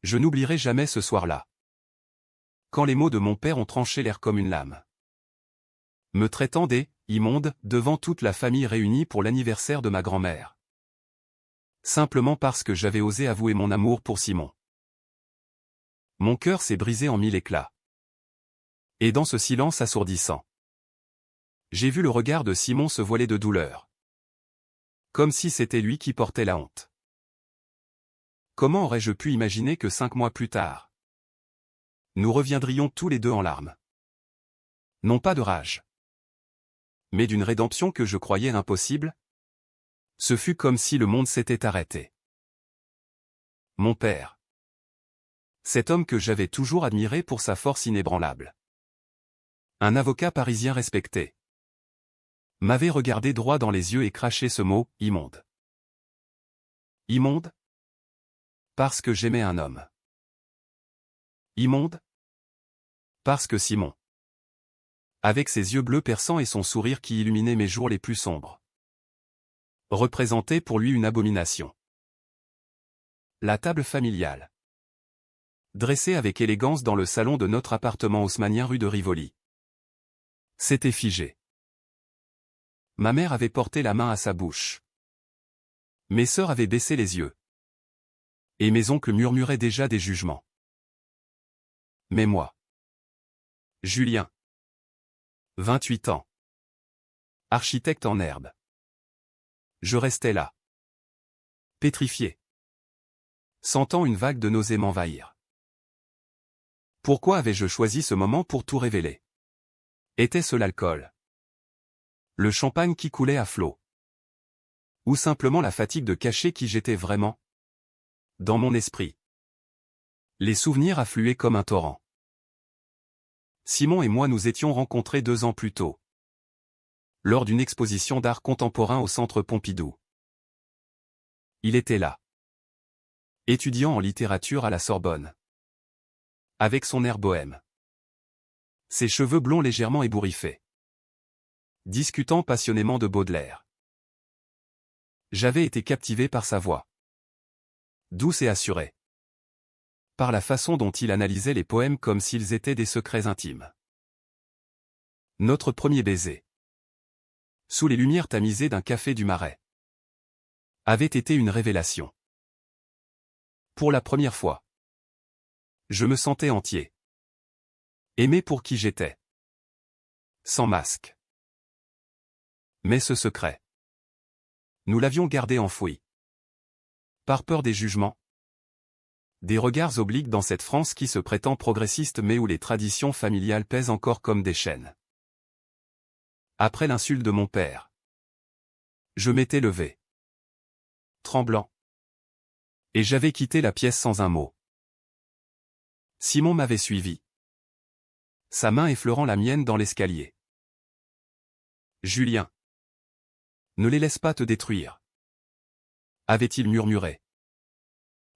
Je n'oublierai jamais ce soir-là. Quand les mots de mon père ont tranché l'air comme une lame. Me traitant d'immonde devant toute la famille réunie pour l'anniversaire de ma grand-mère. Simplement parce que j'avais osé avouer mon amour pour Simon. Mon cœur s'est brisé en mille éclats. Et dans ce silence assourdissant, j'ai vu le regard de Simon se voiler de douleur. Comme si c'était lui qui portait la honte. Comment aurais-je pu imaginer que 5 mois plus tard, nous reviendrions tous les deux en larmes? Non pas de rage, mais d'une rédemption que je croyais impossible. Ce fut comme si le monde s'était arrêté. Mon père. Cet homme que j'avais toujours admiré pour sa force inébranlable. Un avocat parisien respecté. M'avait regardé droit dans les yeux et craché ce mot, immonde. Immonde? Parce que j'aimais un homme. Immonde? Parce que Simon, avec ses yeux bleus perçants et son sourire qui illuminait mes jours les plus sombres, représentait pour lui une abomination. La table familiale, dressée avec élégance dans le salon de notre appartement haussmannien rue de Rivoli, s'était figée. Ma mère avait porté la main à sa bouche. Mes sœurs avaient baissé les yeux. Et mes oncles murmuraient déjà des jugements. Mais moi, Julien, 28 ans, architecte en herbe, je restais là, pétrifié, sentant une vague de nausée m'envahir. Pourquoi avais-je choisi ce moment pour tout révéler? Était-ce l'alcool? Le champagne qui coulait à flots? Ou simplement la fatigue de cacher qui j'étais vraiment? Dans mon esprit, les souvenirs affluaient comme un torrent. Simon et moi nous étions rencontrés 2 ans plus tôt, lors d'une exposition d'art contemporain au Centre Pompidou. Il était là, étudiant en littérature à la Sorbonne, avec son air bohème, ses cheveux blonds légèrement ébouriffés, discutant passionnément de Baudelaire. J'avais été captivé par sa voix, douce et assurée, par la façon dont il analysait les poèmes comme s'ils étaient des secrets intimes. Notre premier baiser, sous les lumières tamisées d'un café du Marais, avait été une révélation. Pour la première fois, je me sentais entier, aimé pour qui j'étais, sans masque. Mais ce secret, nous l'avions gardé enfoui, par peur des jugements, des regards obliques dans cette France qui se prétend progressiste mais où les traditions familiales pèsent encore comme des chaînes. Après l'insulte de mon père, je m'étais levé, tremblant, et j'avais quitté la pièce sans un mot. Simon m'avait suivi, sa main effleurant la mienne dans l'escalier. Julien, ne les laisse pas te détruire, avait-il murmuré.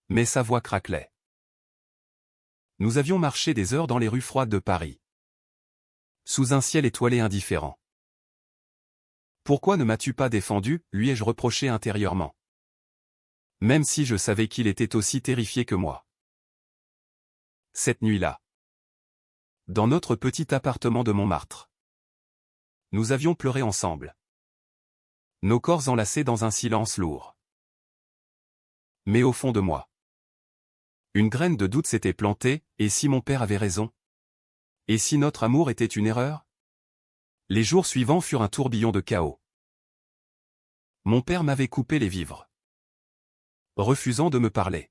Mais sa voix craquelait. Nous avions marché des heures dans les rues froides de Paris, sous un ciel étoilé indifférent. Pourquoi ne m'as-tu pas défendu, lui ai-je reproché intérieurement. Même si je savais qu'il était aussi terrifié que moi. Cette nuit-là, dans notre petit appartement de Montmartre, nous avions pleuré ensemble, nos corps enlacés dans un silence lourd. Mais au fond de moi, une graine de doute s'était plantée, et si mon père avait raison? Et si notre amour était une erreur? Les jours suivants furent un tourbillon de chaos. Mon père m'avait coupé les vivres, refusant de me parler.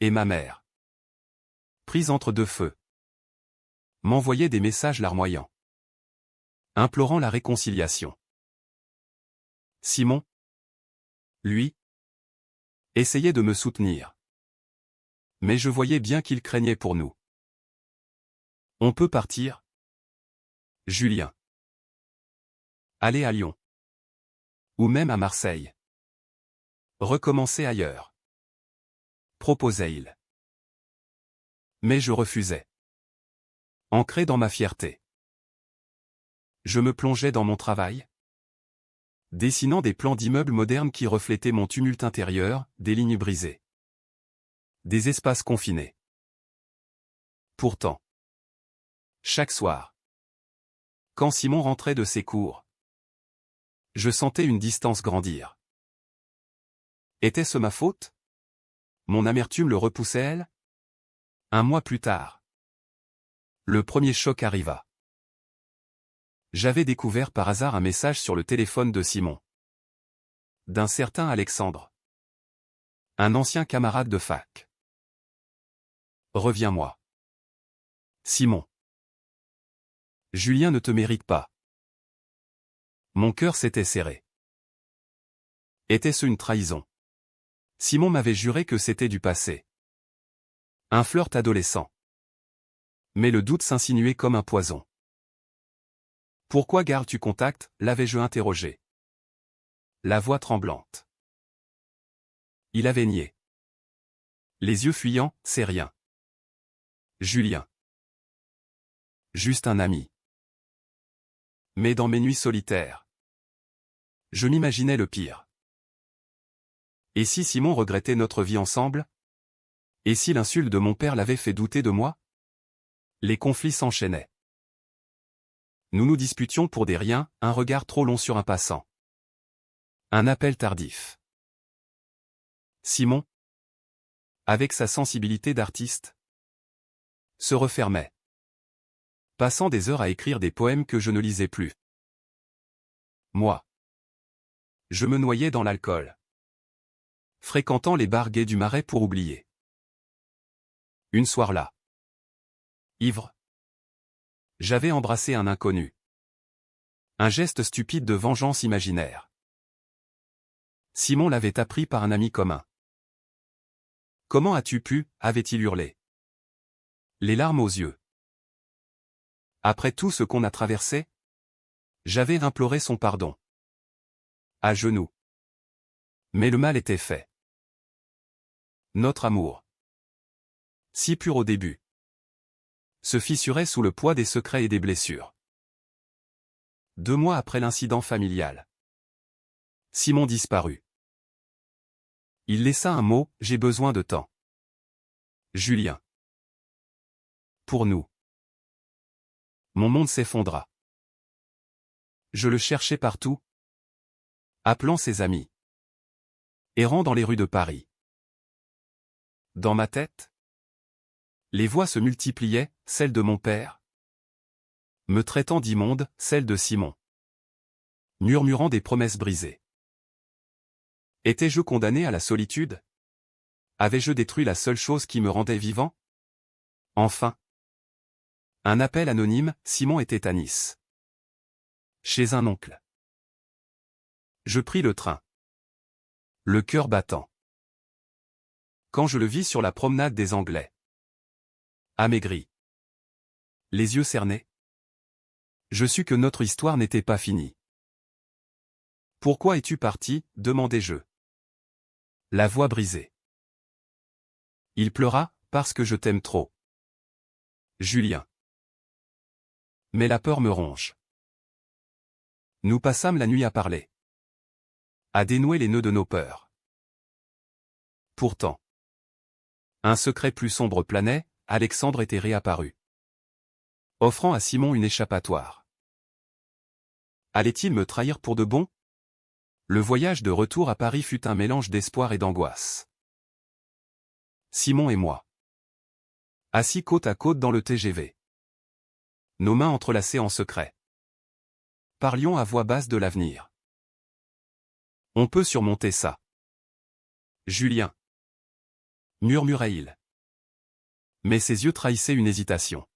Et ma mère, prise entre 2 feux, m'envoyait des messages larmoyants, implorant la réconciliation. Simon, lui, essayait de me soutenir. Mais je voyais bien qu'il craignait pour nous. On peut partir? Julien. Aller à Lyon. Ou même à Marseille. Recommencer ailleurs. Proposait-il. Mais je refusais. Ancré dans ma fierté. Je me plongeais dans mon travail, dessinant des plans d'immeubles modernes qui reflétaient mon tumulte intérieur, des lignes brisées, Des espaces confinés. Pourtant, chaque soir, quand Simon rentrait de ses cours, je sentais une distance grandir. Était-ce ma faute? Mon amertume le repoussait-elle? Un mois plus tard, le premier choc arriva. J'avais découvert par hasard un message sur le téléphone de Simon. D'un certain Alexandre. Un ancien camarade de fac. Reviens-moi. Simon. Julien ne te mérite pas. Mon cœur s'était serré. Était-ce une trahison? Simon m'avait juré que c'était du passé. Un flirt adolescent. Mais le doute s'insinuait comme un poison. Pourquoi gardes-tu contact? L'avais-je interrogé. La voix tremblante. Il avait nié. Les yeux fuyants, c'est rien. Julien. Juste un ami. Mais dans mes nuits solitaires, je m'imaginais le pire. Et si Simon regrettait notre vie ensemble? Et si l'insulte de mon père l'avait fait douter de moi? Les conflits s'enchaînaient. Nous nous disputions pour des riens, un regard trop long sur un passant. Un appel tardif. Simon, avec sa sensibilité d'artiste, se refermait, passant des heures à écrire des poèmes que je ne lisais plus. Moi, je me noyais dans l'alcool, fréquentant les bars gays du Marais pour oublier. Une soir-là, ivre, j'avais embrassé un inconnu. Un geste stupide de vengeance imaginaire. Simon l'avait appris par un ami commun. Comment as-tu pu? Avait-il hurlé. Les larmes aux yeux. Après tout ce qu'on a traversé, j'avais imploré son pardon. À genoux. Mais le mal était fait. Notre amour, si pur au début, se fissurait sous le poids des secrets et des blessures. 2 mois après l'incident familial, Simon disparut. Il laissa un mot, j'ai besoin de temps. Julien. Pour nous. Mon monde s'effondra. Je le cherchais partout, appelant ses amis, errant dans les rues de Paris. Dans ma tête, les voix se multipliaient, celle de mon père, me traitant d'immonde, celle de Simon, murmurant des promesses brisées. Étais-je condamné à la solitude? Avais-je détruit la seule chose qui me rendait vivant? Enfin. Un appel anonyme, Simon était à Nice. Chez un oncle. Je pris le train. Le cœur battant. Quand je le vis sur la promenade des Anglais. Amaigri. Les yeux cernés. Je sus que notre histoire n'était pas finie. Pourquoi es-tu parti? Demandai-je. La voix brisée. Il pleura, parce que je t'aime trop. Julien. Mais la peur me ronge. Nous passâmes la nuit à parler. À dénouer les nœuds de nos peurs. Pourtant, un secret plus sombre planait, Alexandre était réapparu. Offrant à Simon une échappatoire. Allait-il me trahir pour de bon? Le voyage de retour à Paris fut un mélange d'espoir et d'angoisse. Simon et moi. Assis côte à côte dans le TGV. Nos mains entrelacées en secret. Parlions à voix basse de l'avenir. On peut surmonter ça. Julien. Murmurait-il. Mais ses yeux trahissaient une hésitation.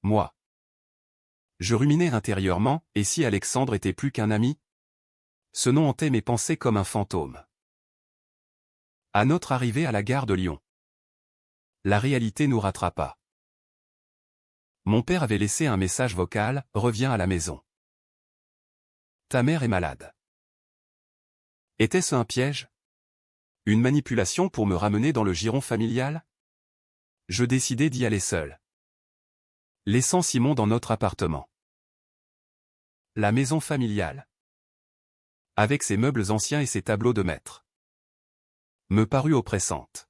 Moi. Je ruminais intérieurement, et si Alexandre était plus qu'un ami? Ce nom hantait mes pensées comme un fantôme. À notre arrivée à la gare de Lyon. La réalité nous rattrapa. Mon père avait laissé un message vocal, reviens à la maison. Ta mère est malade. Était-ce un piège? Une manipulation pour me ramener dans le giron familial? Je décidai d'y aller seul. Laissant Simon dans notre appartement. La maison familiale. Avec ses meubles anciens et ses tableaux de maître. Me parut oppressante.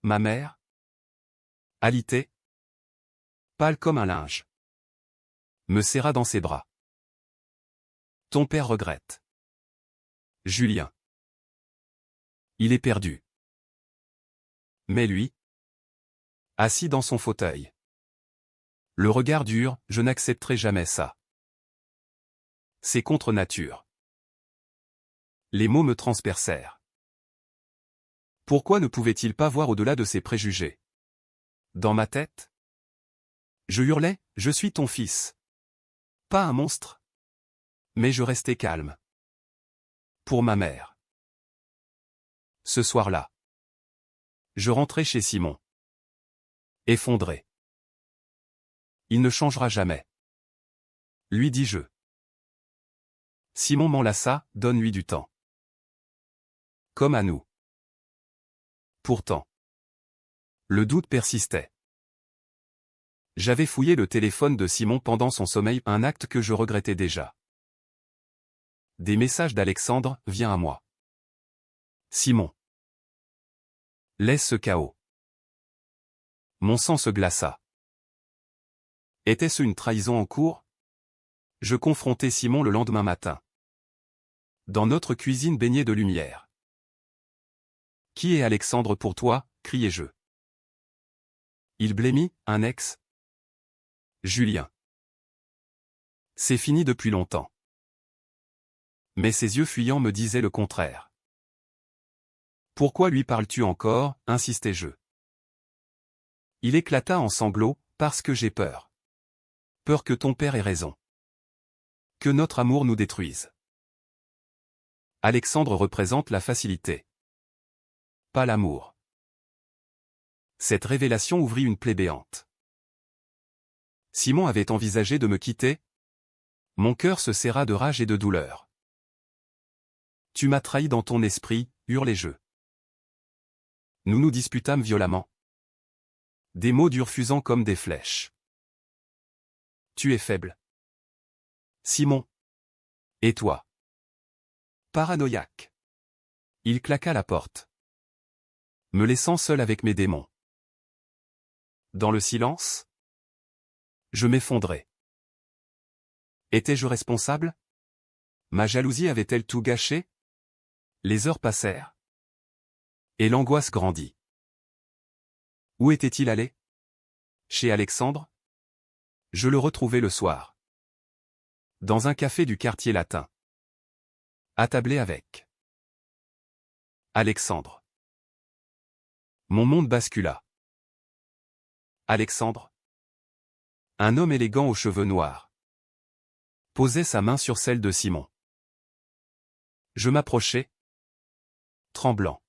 ma mère? Alité, pâle comme un linge, me serra dans ses bras. Ton père regrette. Julien. Il est perdu. Mais lui, assis dans son fauteuil, le regard dur, je n'accepterai jamais ça. C'est contre nature. Les mots me transpercèrent. Pourquoi ne pouvait-il pas voir au-delà de ses préjugés? Dans ma tête, je hurlais, je suis ton fils. Pas un monstre. Mais je restais calme. Pour ma mère. Ce soir-là, je rentrai chez Simon. Effondré. Il ne changera jamais. Lui dis-je. Simon m'enlaça, donne-lui du temps. Comme à nous. Pourtant, le doute persistait. J'avais fouillé le téléphone de Simon pendant son sommeil, un acte que je regrettais déjà. Des messages d'Alexandre, viens à moi. Simon. Laisse ce chaos. Mon sang se glaça. Était-ce une trahison en cours? Je confrontai Simon le lendemain matin. Dans notre cuisine baignée de lumière. Qui est Alexandre pour toi? Criai-je. Il blêmit, un ex. Julien. C'est fini depuis longtemps. Mais ses yeux fuyants me disaient le contraire. Pourquoi lui parles-tu encore? Insistai-je. Il éclata en sanglots, parce que j'ai peur. Peur que ton père ait raison. Que notre amour nous détruise. Alexandre représente la facilité. Pas l'amour. Cette révélation ouvrit une plaie béante. Simon avait envisagé de me quitter? Mon cœur se serra de rage et de douleur. Tu m'as trahi dans ton esprit, hurlai-je. Nous nous disputâmes violemment. Des mots durs fusant comme des flèches. Tu es faible. Simon. Et toi? Paranoïaque. Il claqua la porte, me laissant seul avec mes démons. Dans le silence, je m'effondrais. Étais-je responsable? Ma jalousie avait-elle tout gâché? Les heures passèrent. Et l'angoisse grandit. Où était-il allé? Chez Alexandre? Je le retrouvai le soir. Dans un café du quartier latin. Attablé avec Alexandre. Mon monde bascula. Alexandre, un homme élégant aux cheveux noirs, posait sa main sur celle de Simon. Je m'approchai, tremblant.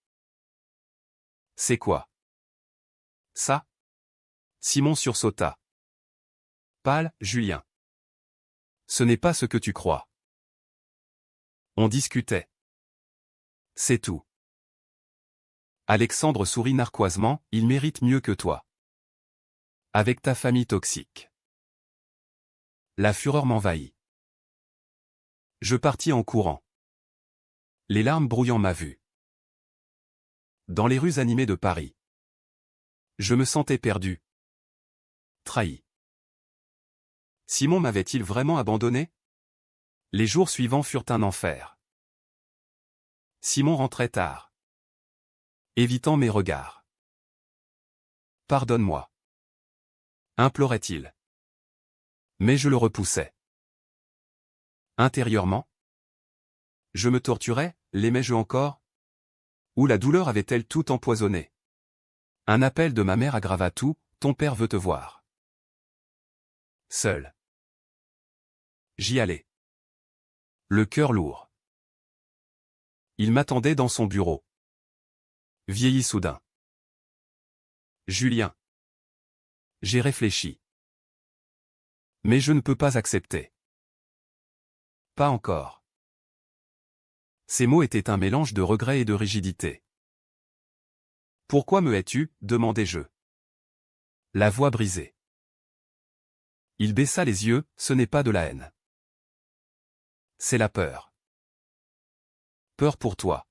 C'est quoi? Ça? Simon sursauta. Pâle, Julien. Ce n'est pas ce que tu crois. On discutait. C'est tout. Alexandre sourit narquoisement, il mérite mieux que toi. Avec ta famille toxique. La fureur m'envahit. Je partis en courant. Les larmes brouillant ma vue. Dans les rues animées de Paris. Je me sentais perdu. Trahi. Simon m'avait-il vraiment abandonné? Les jours suivants furent un enfer. Simon rentrait tard, évitant mes regards. Pardonne-moi, implorait-il. Mais je le repoussais. Intérieurement, je me torturais, l'aimais-je encore? Ou la douleur avait-elle tout empoisonné? Un appel de ma mère aggrava tout, ton père veut te voir. Seul. J'y allais. Le cœur lourd. Il m'attendait dans son bureau. Vieilli soudain. Julien. J'ai réfléchi. Mais je ne peux pas accepter. Pas encore. Ces mots étaient un mélange de regret et de rigidité. Pourquoi me hais-tu? Demandai-je. La voix brisée. Il baissa les yeux, ce n'est pas de la haine. C'est la peur. Peur pour toi.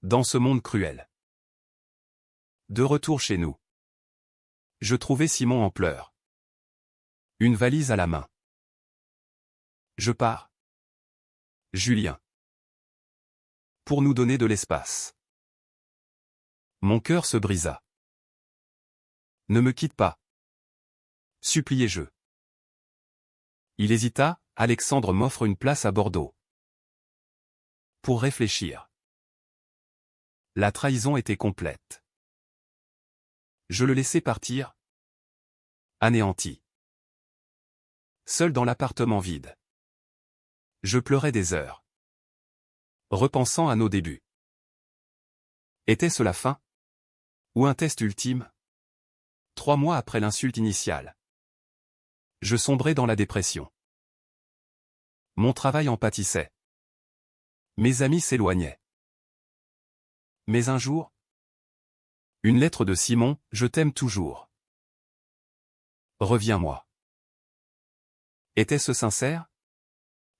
Dans ce monde cruel. De retour chez nous. Je trouvais Simon en pleurs. Une valise à la main. Je pars. Julien. Pour nous donner de l'espace. Mon cœur se brisa. Ne me quitte pas. Suppliai-je. Il hésita, Alexandre m'offre une place à Bordeaux. Pour réfléchir. La trahison était complète. Je le laissai partir. Anéanti. Seul dans l'appartement vide. Je pleurais des heures. Repensant à nos débuts. Était-ce la fin? Ou un test ultime? 3 mois après l'insulte initiale. Je sombrais dans la dépression. Mon travail en pâtissait. Mes amis s'éloignaient. Mais un jour, une lettre de Simon, je t'aime toujours. Reviens-moi. Était-ce sincère?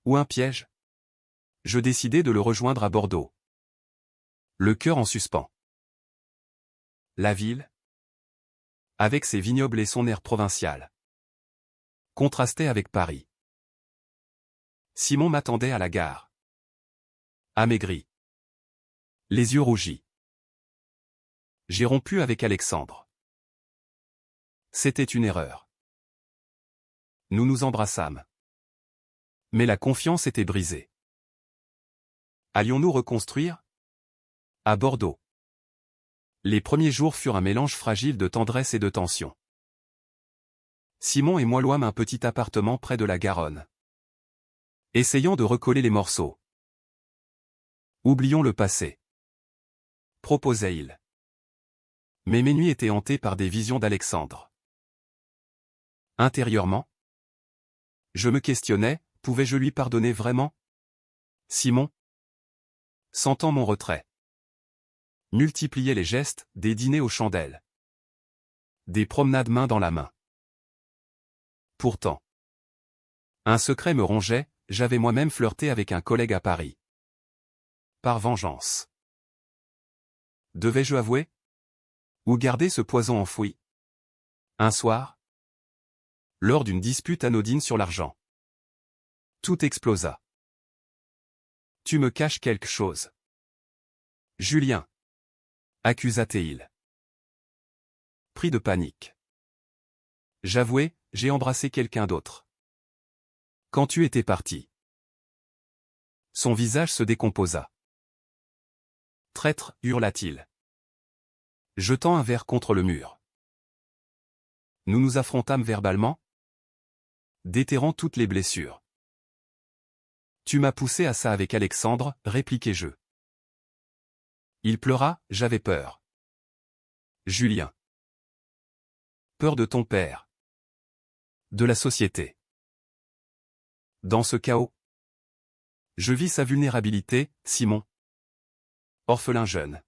Ou un piège? Je décidai de le rejoindre à Bordeaux. Le cœur en suspens. La ville, avec ses vignobles et son air provincial, contrastait avec Paris. Simon m'attendait à la gare. Amaigri. Les yeux rougis. J'ai rompu avec Alexandre. C'était une erreur. Nous nous embrassâmes. Mais la confiance était brisée. Allions-nous reconstruire? À Bordeaux. Les premiers jours furent un mélange fragile de tendresse et de tension. Simon et moi louâmes un petit appartement près de la Garonne. Essayant de recoller les morceaux. Oublions le passé. Proposait-il. Mais mes nuits étaient hantées par des visions d'Alexandre. Intérieurement, je me questionnais, pouvais-je lui pardonner vraiment? Simon, sentant mon retrait, multipliait les gestes, des dîners aux chandelles. Des promenades main dans la main. Pourtant, un secret me rongeait, j'avais moi-même flirté avec un collègue à Paris. Par vengeance. Devais-je avouer? Ou garder ce poison enfoui? Un soir, lors d'une dispute anodine sur l'argent, tout explosa. Tu me caches quelque chose. Julien. Accusa-t-il. Pris de panique. J'avouai, j'ai embrassé quelqu'un d'autre. Quand tu étais parti. Son visage se décomposa. Traître, hurla-t-il. Jetant un verre contre le mur. Nous nous affrontâmes verbalement, déterrant toutes les blessures. Tu m'as poussé à ça avec Alexandre, répliquai-je. Il pleura, j'avais peur. Julien. Peur de ton père. De la société. Dans ce chaos, je vis sa vulnérabilité, Simon. Orphelin jeune.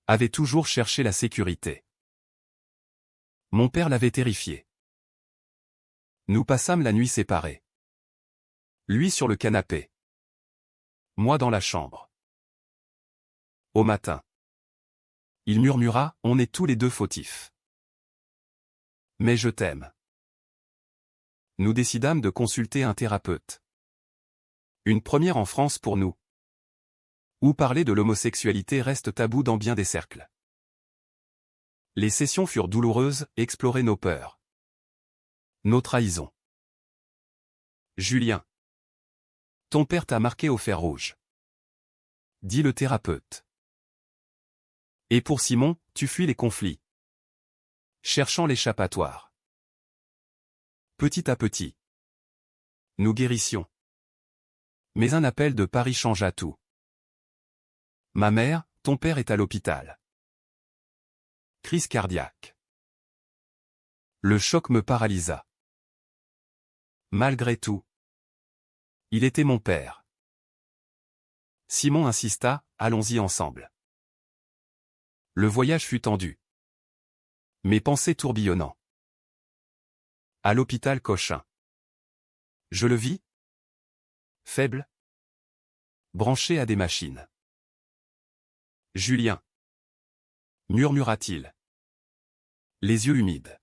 Avait toujours cherché la sécurité. Mon père l'avait terrifié. Nous passâmes la nuit séparés. Lui sur le canapé. Moi dans la chambre. Au matin. Il murmura, on est tous les deux fautifs. Mais je t'aime. Nous décidâmes de consulter un thérapeute. Une première en France pour nous. Où parler de l'homosexualité reste tabou dans bien des cercles. Les sessions furent douloureuses, explorer nos peurs. Nos trahisons. Julien. Ton père t'a marqué au fer rouge. Dit le thérapeute. Et pour Simon, tu fuis les conflits. Cherchant l'échappatoire. Petit à petit. Nous guérissions. Mais un appel de Paris changea tout. Ma mère, ton père est à l'hôpital. Crise cardiaque. Le choc me paralysa. Malgré tout. Il était mon père. Simon insista, allons-y ensemble. Le voyage fut tendu. Mes pensées tourbillonnant. À l'hôpital Cochin. Je le vis. Faible. Branché à des machines. Julien. murmura-t-il. Les yeux humides.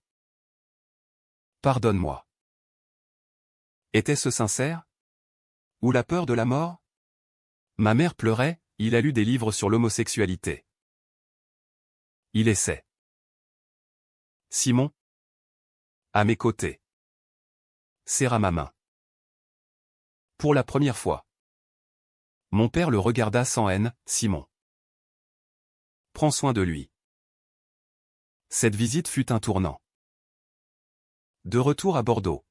Pardonne-moi. Était-ce sincère? Ou la peur de la mort? Ma mère pleurait, il a lu des livres sur l'homosexualité. Il essaie. Simon, à mes côtés, serra ma main. Pour la première fois. Mon père le regarda sans haine. Simon, prends soin de lui. Cette visite fut un tournant. De retour à Bordeaux,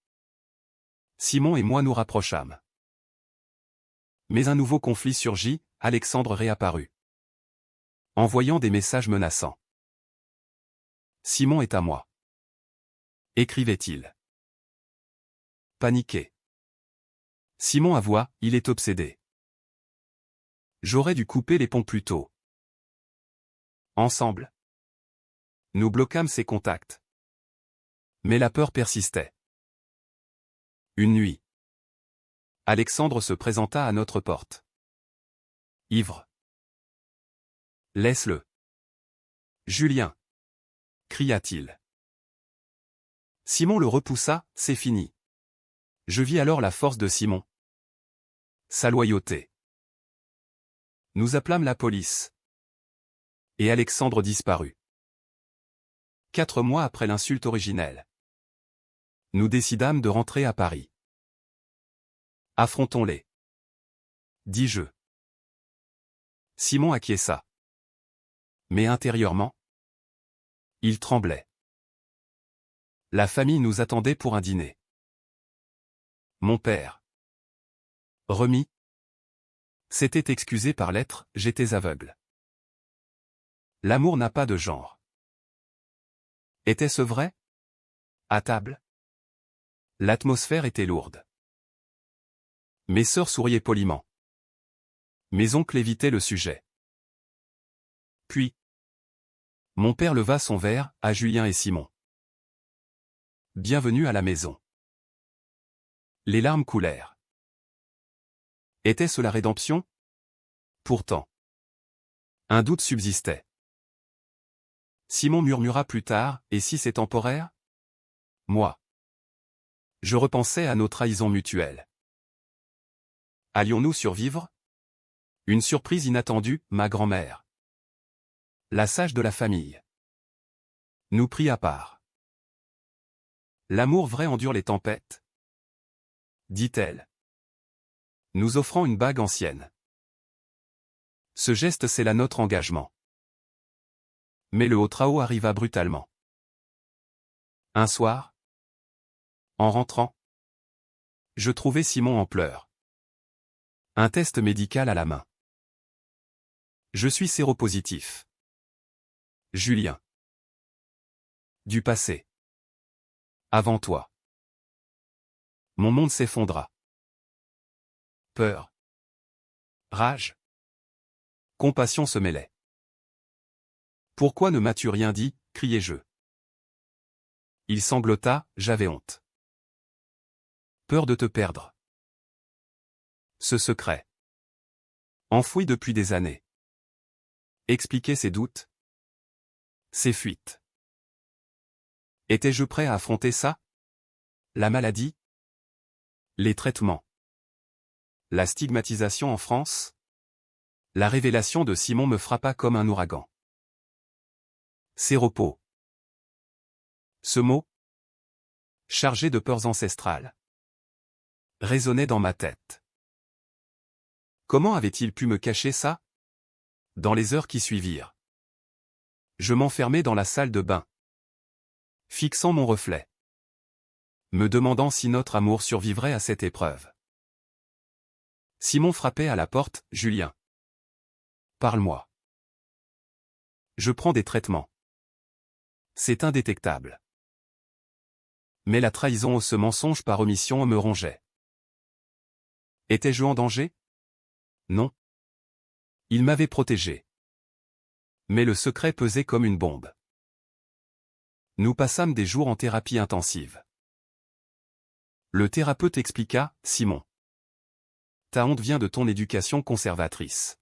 Simon et moi nous rapprochâmes. Mais un nouveau conflit surgit, Alexandre réapparut. Envoyant des messages menaçants. Simon est à moi. Écrivait-il. Paniqué. Simon avoua, il est obsédé. J'aurais dû couper les ponts plus tôt. Ensemble, nous bloquâmes ses contacts. Mais la peur persistait. Une nuit, Alexandre se présenta à notre porte. Ivre. Laisse-le. Julien, cria-t-il. Simon le repoussa, c'est fini. Je vis alors la force de Simon. Sa loyauté. Nous appelâmes la police. Et Alexandre disparut. 4 mois après l'insulte originelle. Nous décidâmes de rentrer à Paris. Affrontons-les. Dis-je. Simon acquiesça. Mais intérieurement, il tremblait. La famille nous attendait pour un dîner. Mon père, remis, s'était excusé par lettre, j'étais aveugle. L'amour n'a pas de genre. Était-ce vrai? À table, l'atmosphère était lourde. Mes sœurs souriaient poliment. Mes oncles évitaient le sujet. Puis, mon père leva son verre, à Julien et Simon. Bienvenue à la maison. Les larmes coulèrent. Était-ce la rédemption? Pourtant, un doute subsistait. Simon murmura plus tard, et si c'est temporaire? Moi. Je repensais à nos trahisons mutuelles. Allions-nous survivre? Une surprise inattendue, ma grand-mère, la sage de la famille, nous prit à part. L'amour vrai endure les tempêtes, dit-elle, nous offrant une bague ancienne. Ce geste scella notre engagement. Mais le Haut-Trao arriva brutalement. Un soir, en rentrant, je trouvai Simon en pleurs. Un test médical à la main. Je suis séropositif. Julien. Du passé. Avant toi. Mon monde s'effondra. Peur. Rage. Compassion se mêlait. Pourquoi ne m'as-tu rien dit, criai-je. Il sanglota, j'avais honte. Peur de te perdre. Ce secret. Enfoui depuis des années. Expliquer ses doutes. Ses fuites. Étais-je prêt à affronter ça? La maladie? Les traitements. La stigmatisation en France? La révélation de Simon me frappa comme un ouragan. Séropos. Ce mot, chargé de peurs ancestrales, résonnait dans ma tête. Comment avait-il pu me cacher ça? Dans les heures qui suivirent, je m'enfermai dans la salle de bain, fixant mon reflet, me demandant si notre amour survivrait à cette épreuve. Simon frappait à la porte, Julien. Parle-moi. Je prends des traitements. C'est indétectable. Mais la trahison ou ce mensonge par omission me rongeait. Étais-je en danger? Non. Il m'avait protégé. Mais le secret pesait comme une bombe. Nous passâmes des jours en thérapie intensive. Le thérapeute expliqua, Simon. Ta honte vient de ton éducation conservatrice.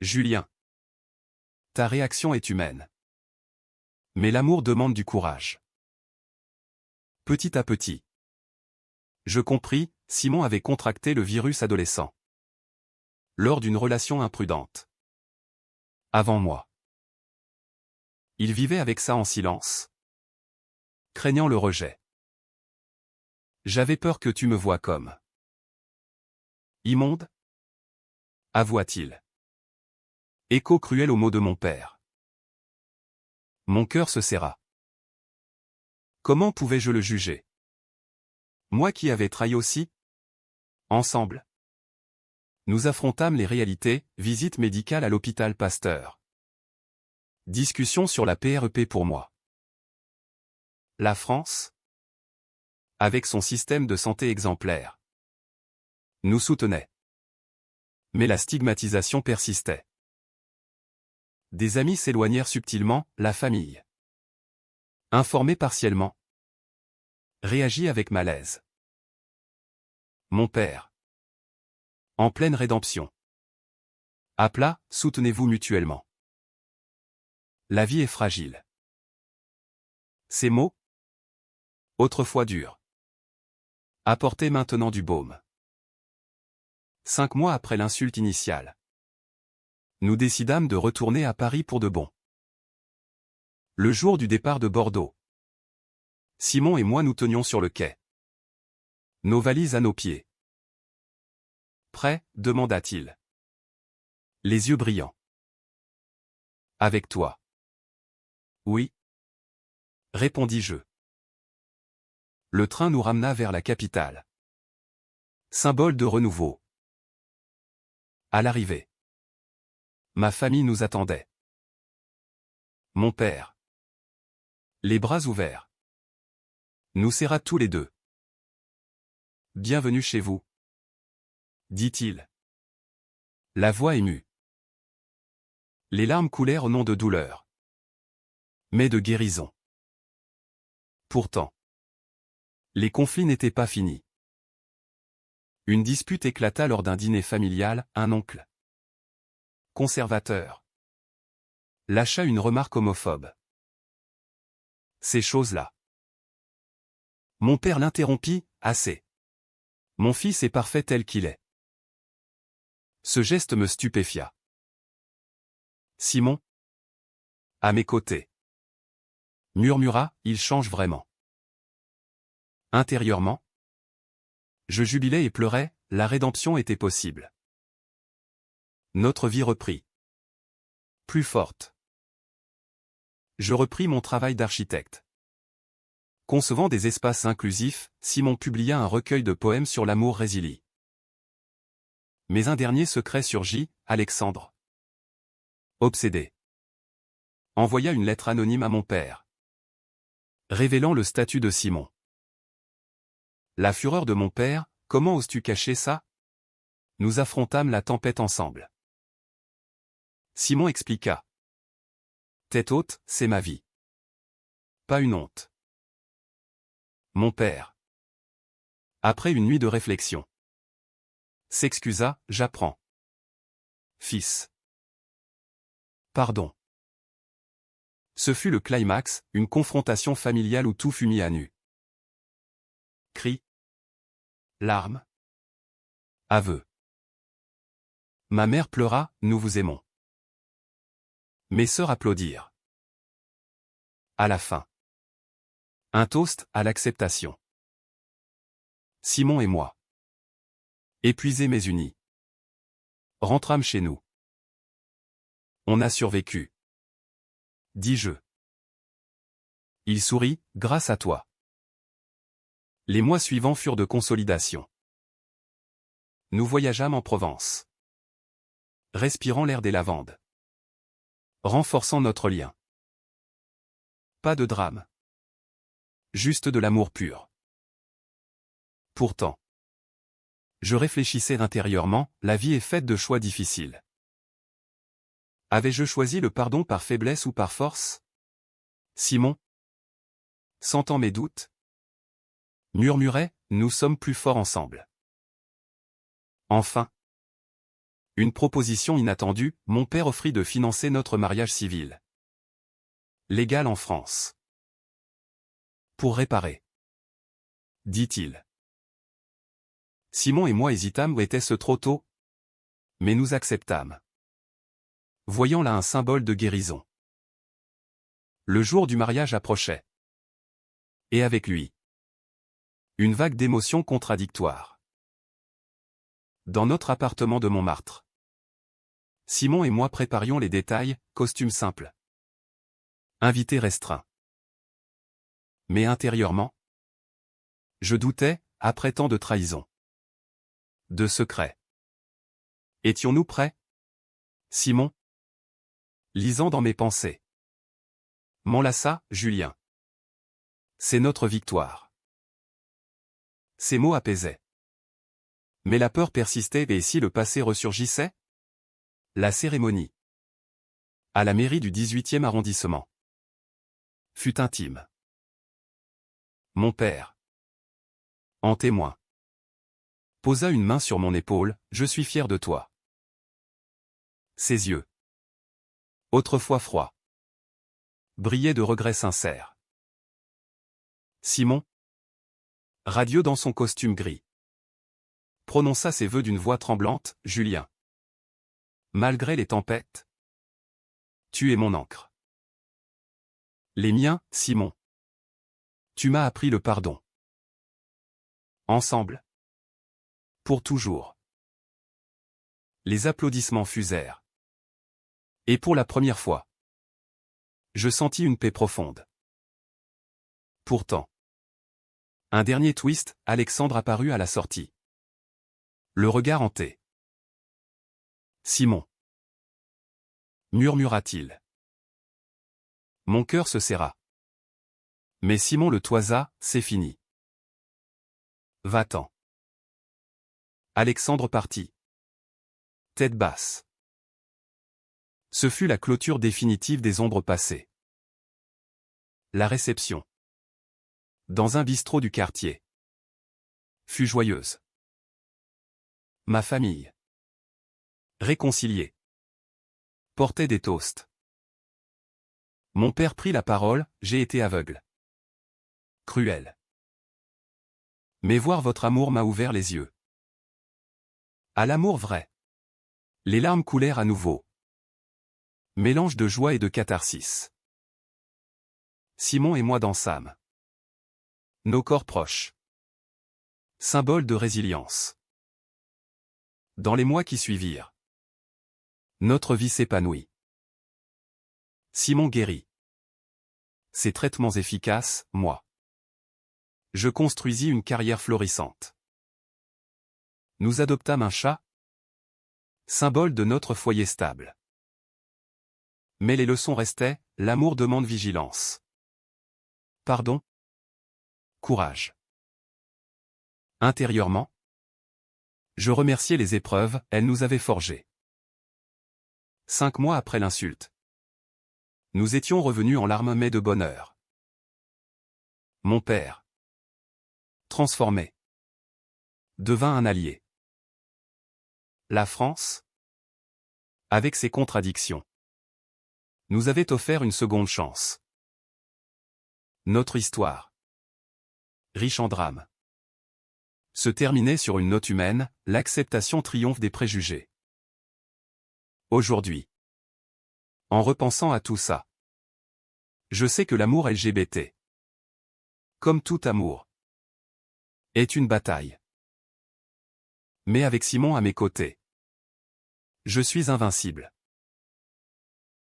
Julien. Ta réaction est humaine. Mais l'amour demande du courage. Petit à petit. Je compris, Simon avait contracté le virus adolescent. Lors d'une relation imprudente. Avant moi. Il vivait avec ça en silence. Craignant le rejet. J'avais peur que tu me vois comme immonde, avoua-t-il. Écho cruel aux mots de mon père. Mon cœur se serra. Comment pouvais-je le juger? Moi qui avais trahi aussi? Ensemble. Nous affrontâmes les réalités, visite médicale à l'hôpital Pasteur. Discussion sur la PrEP pour moi. La France, avec son système de santé exemplaire, nous soutenait. Mais la stigmatisation persistait. Des amis s'éloignèrent subtilement, la famille. Informée partiellement. Réagit avec malaise. Mon père. En pleine rédemption. Appela, soutenez-vous mutuellement. La vie est fragile. Ces mots, autrefois durs, apportaient maintenant du baume. 5 mois après l'insulte initiale, nous décidâmes de retourner à Paris pour de bon. Le jour du départ de Bordeaux, Simon et moi nous tenions sur le quai. Nos valises à nos pieds. Prêt, demanda-t-il. Les yeux brillants. Avec toi. Oui. Répondis-je. Le train nous ramena vers la capitale. Symbole de renouveau. À l'arrivée. Ma famille nous attendait. Mon père. Les bras ouverts. Nous serra tous les deux. Bienvenue chez vous, dit-il. La voix émue. Les larmes coulèrent au nom de douleur. Mais de guérison. Pourtant. Les conflits n'étaient pas finis. Une dispute éclata lors d'un dîner familial, un oncle conservateur lâcha une remarque homophobe. Ces choses-là. Mon père l'interrompit, assez. Mon fils est parfait tel qu'il est. Ce geste me stupéfia. Simon, à mes côtés, murmura, il change vraiment. Intérieurement, je jubilais et pleurais, la rédemption était possible. Notre vie reprit. Plus forte. Je repris mon travail d'architecte. Concevant des espaces inclusifs, Simon publia un recueil de poèmes sur l'amour résilie. Mais un dernier secret surgit, Alexandre. Obsédé. Envoya une lettre anonyme à mon père. Révélant le statut de Simon. La fureur de mon père, comment oses-tu cacher ça? Nous affrontâmes la tempête ensemble. Simon expliqua. Tête haute, c'est ma vie. Pas une honte. Mon père. Après une nuit de réflexion. S'excusa, j'apprends. Fils. Pardon. Ce fut le climax, une confrontation familiale où tout fut mis à nu. Cris. Larmes. Aveux. Ma mère pleura, nous vous aimons. Mes sœurs applaudirent. À la fin. Un toast à l'acceptation. Simon et moi. Épuisés mais unis. Rentrâmes chez nous. On a survécu. Dis-je. Il sourit, grâce à toi. Les mois suivants furent de consolidation. Nous voyageâmes en Provence. Respirant l'air des lavandes. Renforçant notre lien. Pas de drame. Juste de l'amour pur. Pourtant. Je réfléchissais intérieurement, la vie est faite de choix difficiles. Avais-je choisi le pardon par faiblesse ou par force? Simon, sentant mes doutes, murmurait, nous sommes plus forts ensemble. Enfin. Une proposition inattendue, mon père offrit de financer notre mariage civil. Légal en France. Pour réparer. Dit-il. Simon et moi hésitâmes, était-ce trop tôt? Mais nous acceptâmes. Voyant là un symbole de guérison. Le jour du mariage approchait. Et avec lui, une vague d'émotions contradictoires. Dans notre appartement de Montmartre, Simon et moi préparions les détails, costume simple. Invité restreint. Mais intérieurement, je doutais, après tant de trahison. De secrets. Étions-nous prêts? Simon? Lisant dans mes pensées. M'enlaça, Julien. C'est notre victoire. Ces mots apaisaient. Mais la peur persistait, et si le passé ressurgissait? La cérémonie, à la mairie du 18e arrondissement, fut intime. Mon père, en témoin, posa une main sur mon épaule, je suis fier de toi. Ses yeux, autrefois froids, brillaient de regrets sincères. Simon, radieux dans son costume gris, prononça ses vœux d'une voix tremblante, Julien. Malgré les tempêtes, tu es mon ancre. Les miens, Simon. Tu m'as appris le pardon. Ensemble. Pour toujours. Les applaudissements fusèrent. Et pour la première fois, je sentis une paix profonde. Pourtant, un dernier twist, Alexandre apparut à la sortie. Le regard hanté. Simon, murmura-t-il. Mon cœur se serra. Mais Simon le toisa, c'est fini. Va-t'en. Alexandre partit. Tête basse. Ce fut la clôture définitive des ombres passées. La réception, dans un bistrot du quartier, fut joyeuse. Ma famille, réconciliée, portait des toasts. Mon père prit la parole, j'ai été aveugle. Cruel. Mais voir votre amour m'a ouvert les yeux. À l'amour vrai. Les larmes coulèrent à nouveau. Mélange de joie et de catharsis. Simon et moi dansâmes. Nos corps proches. Symbole de résilience. Dans les mois qui suivirent, notre vie s'épanouit. Simon guérit. Ses traitements efficaces, moi. Je construisis une carrière florissante. Nous adoptâmes un chat, symbole de notre foyer stable. Mais les leçons restaient, l'amour demande vigilance. Pardon. Courage. Intérieurement, je remerciais les épreuves, elles nous avaient forgés. 5 mois après l'insulte, nous étions revenus en larmes mais de bonheur. Mon père, transformé, devint un allié. La France, avec ses contradictions, nous avait offert une seconde chance. Notre histoire, riche en drames, se terminait sur une note humaine, l'acceptation triomphe des préjugés. Aujourd'hui, en repensant à tout ça, je sais que l'amour LGBT, comme tout amour, est une bataille. Mais avec Simon à mes côtés, je suis invincible.